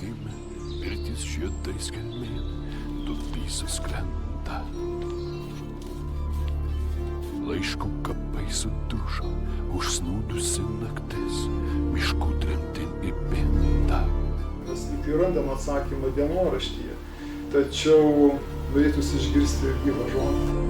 gimė, mirtis žiedais gelmėn, dubysas sklenda. Laiškų kapai sudužo, užsnūdusi naktis, miškų tremtin įpinta. Mes tik randam atsakymą dienoraštyje, tačiau norėtųsi išgirsti ir gyvą žodį.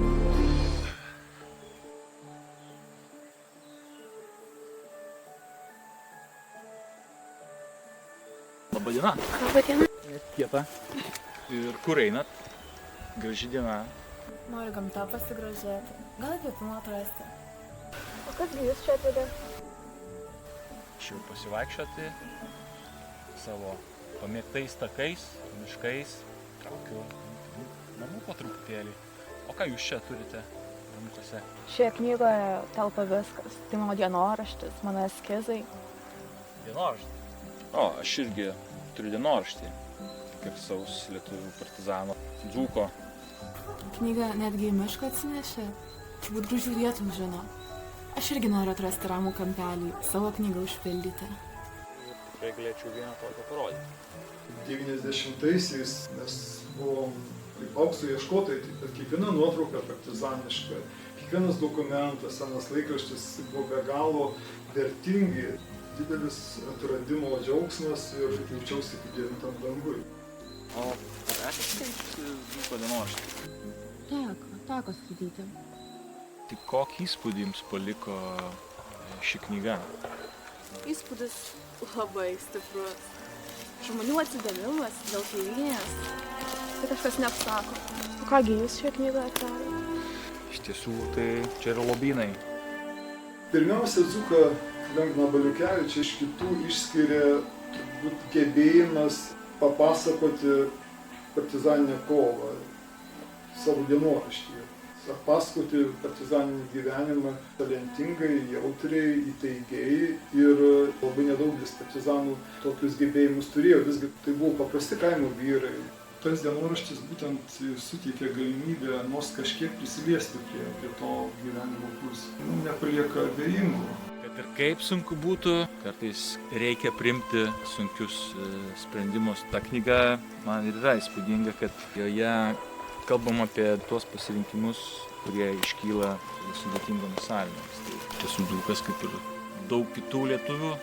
Labadiena. Labadiena. Kieta. Ir kur einat? Graži diena. Noriu gamtą pasigrožėti. Gal įkvėpimo atrasti. O kas gi jūs čia atvedė? Šiau pasivaikščioti savo pamėgtais takais, miškais, traukiu namų po truputėlį. O ką jūs čia turite namuose? Šioje knygoje telpa viskas. Tai mano dienoraštis, mano eskizai. Dienoraštį? O, aš irgi turiu dienoraštį. Garsaus lietuvių partizano Dzūko. Knygą netgi į mišką atsinešė. Turbūt gražių vietų žino. Aš irgi noriu atrasti ramų kampelį, savo knygą užpildyti. Tikrai galėčiau vieną tokią parodyti. 90-aisiais mes buvom kaip aukso ieškotojai, bet kiekviena nuotrauka partizaniška, kiekvienas dokumentas, senas laikraštis buvo be galo vertingi. Didelis atradimo džiaugsmas ir jaučiausi kaip devintam dangui. O ar esate skaičiusi Dzūko dienoraštį? Teko skaityti. Tai kokį įspūdį jums paliko ši knyga? Įspūdis labai stiprus. Žmonių atsidavimas dėl tėvynės. Tai kažkas neapsako. O kągi jūs šioje knygoje atradėte? Iš tiesų, tai čia yra lobynai. Pirmiausia, Dzūką Lengvaną Baliukevičių iš kitų išskiria turbūt gebėjimas papasakoti partizaninę kovą savo dienoraštyje. Pasakoti partizaninį gyvenimą talentingai, jautriai, įtaigiai ir labai nedaugelis partizanų tokius gebėjimus turėjo. Visgi tai buvo paprasti kaimo vyrai. Tas dienoraštis būtent suteikia galimybę nors kažkiek prisiliesti prie to gyvenimo pusių. Nepalieka abejingų. Kad ir kaip sunku būtų, kartais reikia priimti sunkius sprendimus. Ta knyga man ir yra įspūdinga, kad joje kalbam apie tuos pasirinkimus, kurie iškyla sudėtingomis sąlygomis. Tai tiesų Dzūkas, kaip ir daug kitų lietuvių,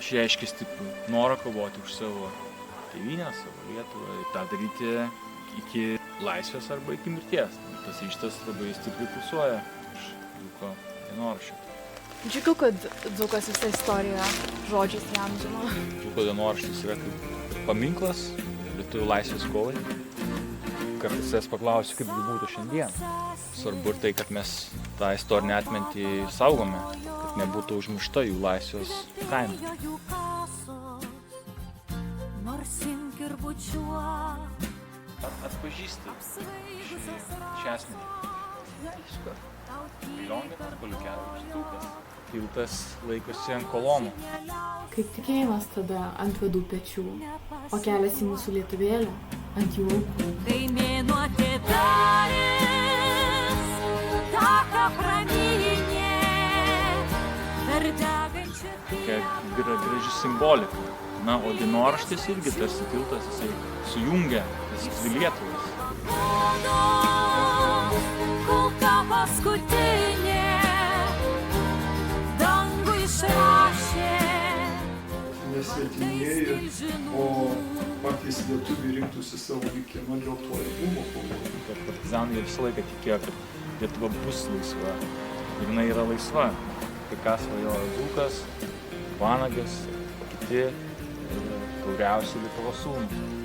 išreiškė stiprų norą kovoti už savo tėvynę, savo Lietuvą, tą daryti iki laisvės arba iki mirties. Tas ryžtas labai stipriai pulsuoja iš Dzūko dienoraščio. Džiugu, kad Dzūkas visą istoriją žodžiais įamžino. Dzūko dienoraštis yra kaip paminklas lietuvių laisvės kovai. Kartais jas paklausiu, kaip būtų šiandien. Svarbu ir tai, kad mes tą istorinę atmintį saugome, kad nebūtų užmiršta jų laisvės kaina. Atpažįsti šią asmenį? Aišku. Lionginas Baliukevičius Dzūkas. Tiltas laikosi ant kolonų. Kaip tikėjimas tada ant vadų pečių, o kelias į mūsų lietuvėlę ant jų aukų. Kai mėnuo atidarys taką praminė per degančią Tokia graži simbolika. Na, o dienoraštis irgi tarsi tiltas, jisai sujungia tas dvi Lietuvas. kulka paskutinė dangų išrašė. Nesvetimieji, o patys lietuviai rinktųsi savo likimą, dėl to ir buvo kovojama. Partizanai visą laiką tikėjo, kad Lietuva bus laisva. Ir jinai yra laisva. Tai ką svajojo Dzūkas, Vanagas, kiti tauriausi Lietuvos sūnūs.